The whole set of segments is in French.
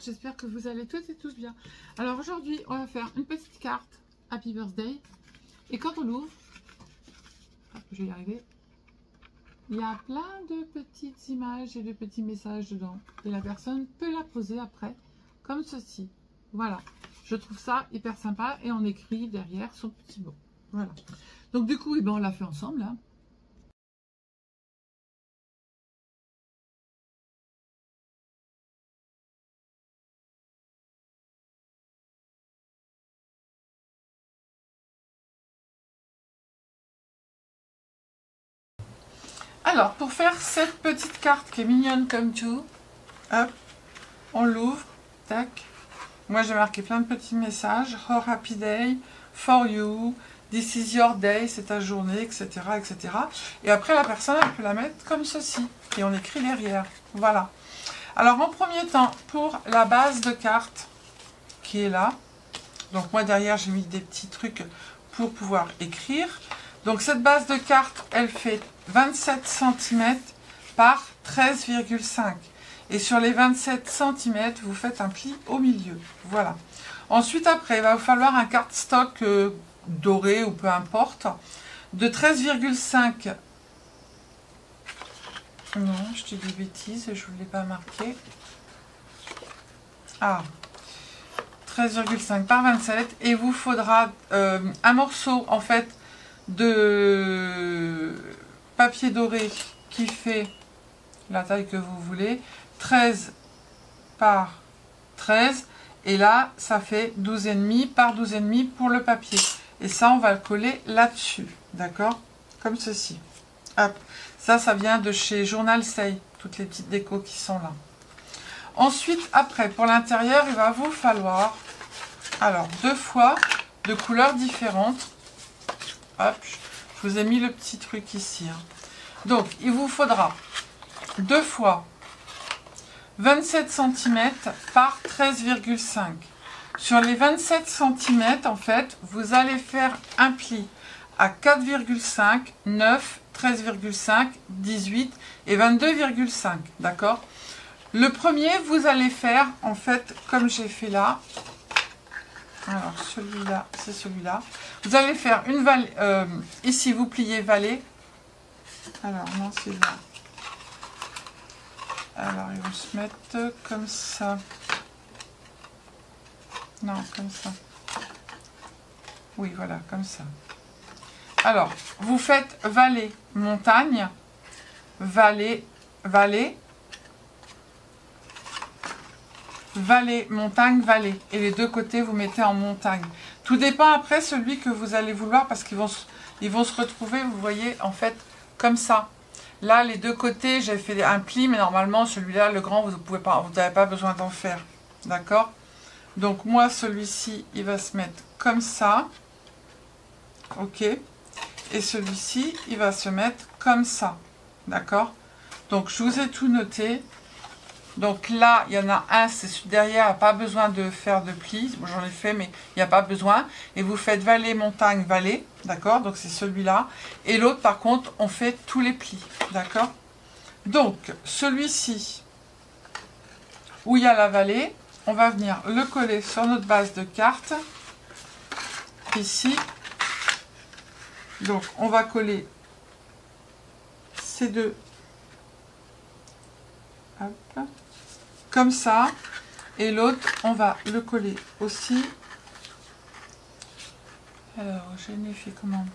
carte. J'espère que vous allez toutes et tous bien. Alors aujourd'hui, on va faire une petite carte Happy Birthday. Et quand on l'ouvre, je vais y arriver, il y a plein de petites images et de petits messages dedans. Et la personne peut la poser après, comme ceci. Voilà. Je trouve ça hyper sympa. Et on écrit derrière son petit mot. Voilà. Donc du coup, eh ben, on l'a fait ensemble. Hein. Alors, pour faire cette petite carte qui est mignonne comme tout, hop, on l'ouvre, tac. Moi, j'ai marqué plein de petits messages. Oh, happy day, for you, this is your day, c'est ta journée, etc., etc. Et après, la personne, elle peut la mettre comme ceci. Et on écrit derrière. Voilà. Alors, en premier temps, pour la base de carte qui est là, donc moi, derrière, j'ai mis des petits trucs pour pouvoir écrire. Donc, cette base de carte, elle fait 27 cm par 13,5. Et sur les 27 cm, vous faites un pli au milieu. Voilà. Ensuite, après, il va vous falloir un cardstock doré ou peu importe, de 13,5. Non, je te dis des bêtises, je ne vous l'ai pas marqué. Ah, 13,5 par 27. Et vous faudra un morceau, en fait, de papier doré qui fait la taille que vous voulez. 13 par 13 et là ça fait 12,5 par 12,5 pour le papier et ça on va le coller là-dessus, d'accord, comme ceci. Hop, ça vient de chez Journal Say, toutes les petites décos qui sont là. Ensuite, après, pour l'intérieur, il va vous falloir alors 2 fois de couleurs différentes. Hop, je vous ai mis le petit truc ici, hein. Donc il vous faudra 2 fois 27 cm par 13,5. Sur les 27 cm, en fait, vous allez faire un pli à 4,5, 9, 13,5, 18 et 22,5. D'accord? Le premier, vous allez faire, en fait, comme j'ai fait là. Alors, celui-là, c'est celui-là. Vous allez faire une vallée. Ici, vous pliez vallée. Alors, non, c'est là. Alors, ils vont se mettre comme ça. Non, comme ça. Oui, voilà, comme ça. Alors, vous faites vallée, montagne, vallée, vallée, vallée, montagne, vallée. Et les deux côtés, vous mettez en montagne. Tout dépend après celui que vous allez vouloir parce qu'ils vont se retrouver, vous voyez, en fait, comme ça. Là, les deux côtés, j'ai fait un pli, mais normalement, celui-là, le grand, vous n'avez pas besoin d'en faire. D'accord? Donc, moi, celui-ci, il va se mettre comme ça. OK? Et celui-ci, il va se mettre comme ça. D'accord? Donc, je vous ai tout noté. Donc là, il y en a un, c'est celui derrière, il n'y a pas besoin de faire de pli. J'en ai fait, mais il n'y a pas besoin. Et vous faites vallée, montagne, vallée. D'accord? Donc c'est celui-là. Et l'autre, par contre, on fait tous les plis. D'accord? Donc, celui-ci, où il y a la vallée, on va venir le coller sur notre base de carte. Ici. Donc, on va coller ces deux. Hop. Comme ça. Et l'autre, on va le coller aussi. Alors, je l'ai fait comment?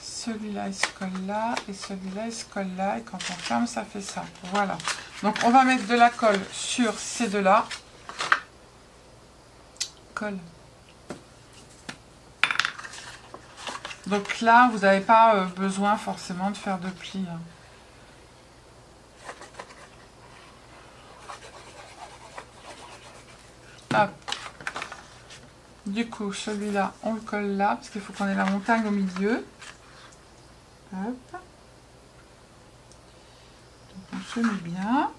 Celui-là, il se colle là. Et celui-là, il se colle là. Et quand on ferme, ça fait ça. Voilà. Donc, on va mettre de la colle sur ces deux-là. Colle. Donc là, vous n'avez pas besoin forcément de faire de plis. Hop. Du coup, celui-là, on le colle là, parce qu'il faut qu'on ait la montagne au milieu. Hop. Donc on se met bien.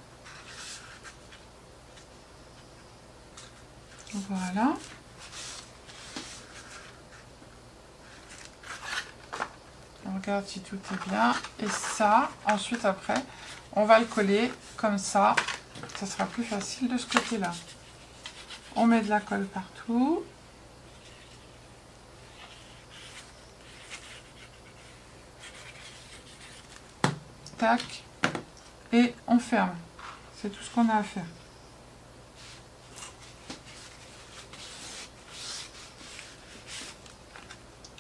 Voilà. On regarde si tout est bien. Et ça, ensuite après, on va le coller comme ça. Ça sera plus facile de ce côté-là. On met de la colle partout. Tac. Et on ferme. C'est tout ce qu'on a à faire.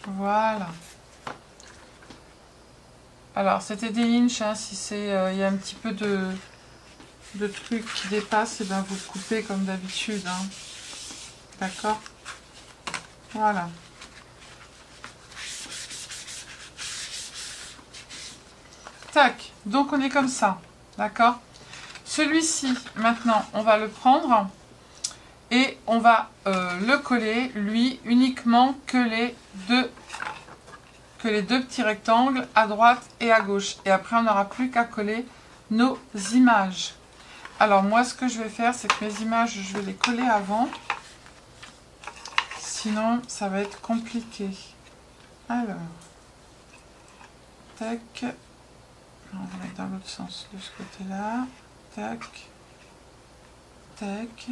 Voilà. Alors, c'était des inches, hein, si c'est il y a un petit peu de trucs qui dépassent, et ben vous coupez comme d'habitude. Hein. D'accord? Voilà. Tac. Donc, on est comme ça. D'accord? Celui-ci, maintenant, on va le prendre et on va le coller, lui, uniquement que les deux petits rectangles à droite et à gauche. Et après, on n'aura plus qu'à coller nos images. Alors, moi, ce que je vais faire, c'est que mes images, je vais les coller avant. Sinon, ça va être compliqué. Alors, tac. On va mettre dans l'autre sens, de ce côté-là. Tac. Tac.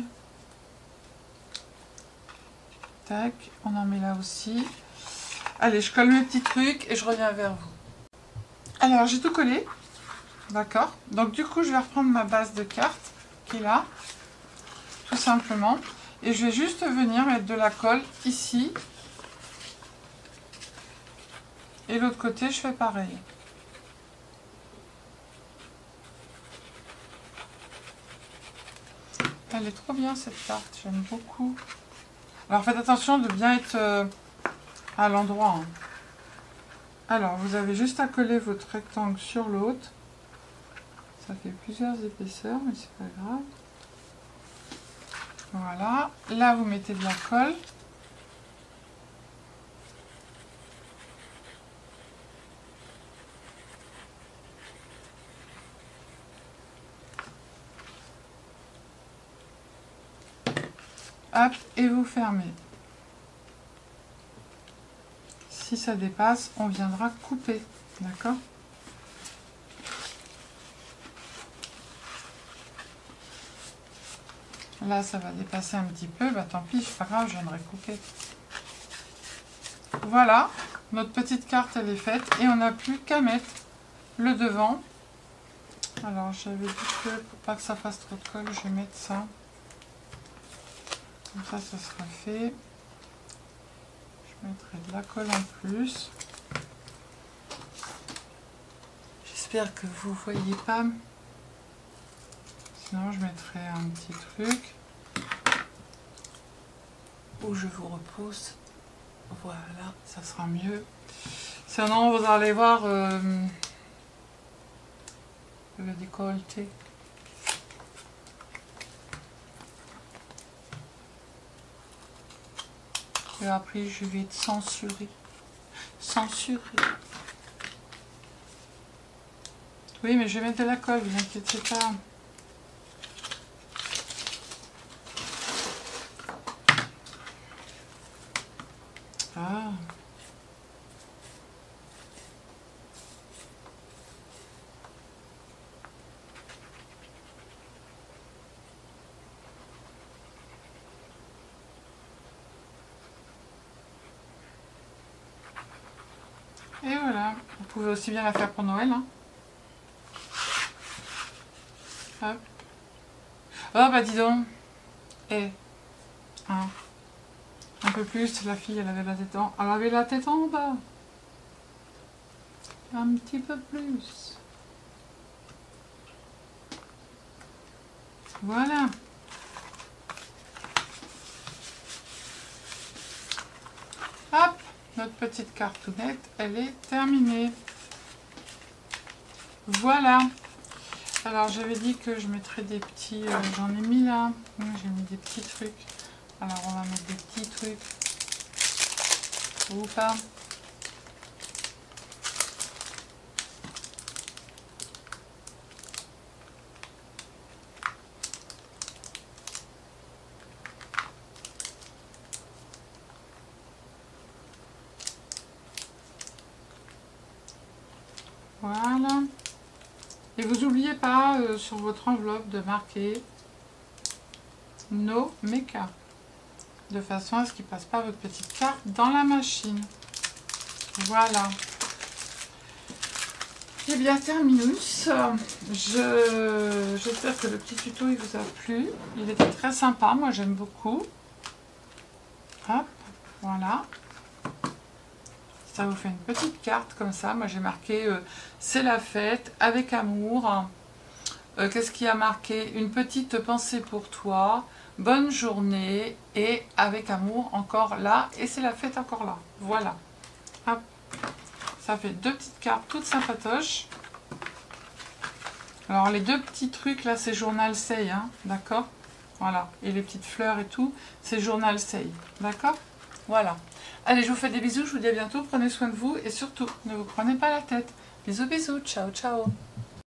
Tac. On en met là aussi. Allez, je colle mes petits trucs et je reviens vers vous. Alors, j'ai tout collé. D'accord. Donc, du coup, je vais reprendre ma base de carte qui est là. Tout simplement. Et je vais juste venir mettre de la colle ici. Et l'autre côté, je fais pareil. Elle est trop bien cette carte, j'aime beaucoup. Alors faites attention de bien être à l'endroit. Hein. Alors vous avez juste à coller votre rectangle sur l'autre. Ça fait plusieurs épaisseurs, mais c'est pas grave. Voilà. Là vous mettez de la colle. Hop, et vous fermez. Si ça dépasse, on viendra couper. D'accord? Là, ça va dépasser un petit peu. Bah tant pis, c'est pas grave, je viendrai couper. Voilà, notre petite carte, elle est faite. Et on n'a plus qu'à mettre le devant. Alors, j'avais dit que pour pas que ça fasse trop de colle, je vais mettre ça. Comme ça sera fait. Je mettrai de la colle en plus. J'espère que vous ne voyez pas. Sinon, je mettrai un petit truc où je vous repousse. Voilà, ça sera mieux. Sinon, vous allez voir le décolleté. Et après, je vais être censurée. Censurée. Oui, mais je vais mettre de la colle, vous inquiétez pas. Ah. Et voilà, vous pouvez aussi bien la faire pour Noël. Hein. Hop. Oh bah dis donc. Et hein. Un peu plus, la fille elle avait la tête en bas. Un petit peu plus. Voilà. Hop, notre petite cartonnette, elle est terminée. Voilà. Alors j'avais dit que je mettrais des petits, j'en ai mis là, j'ai mis des petits trucs. Alors on va mettre des petits trucs, ou pas. Voilà. Et Et vous n'oubliez pas sur votre enveloppe de marquer No Meka, de façon à ce qu'il ne passe pas votre petite carte dans la machine. Voilà. Et bien terminus, j'espère que le petit tuto il vous a plu. Il était très sympa, moi j'aime beaucoup. Hop, voilà. Ça vous fait une petite carte comme ça. Moi j'ai marqué c'est la fête avec amour. Qu'est-ce qui a marqué? Une petite pensée pour toi. Bonne journée et avec amour encore là. Et c'est la fête encore là. Voilà. Hop. Ça fait deux petites cartes toutes sympatoches. Alors les deux petits trucs là c'est Journal Say, hein, d'accord? Voilà. Et les petites fleurs et tout, c'est Journal Say. D'accord? Voilà. Allez, je vous fais des bisous, je vous dis à bientôt, prenez soin de vous et surtout, ne vous prenez pas la tête. Bisous, bisous, ciao, ciao.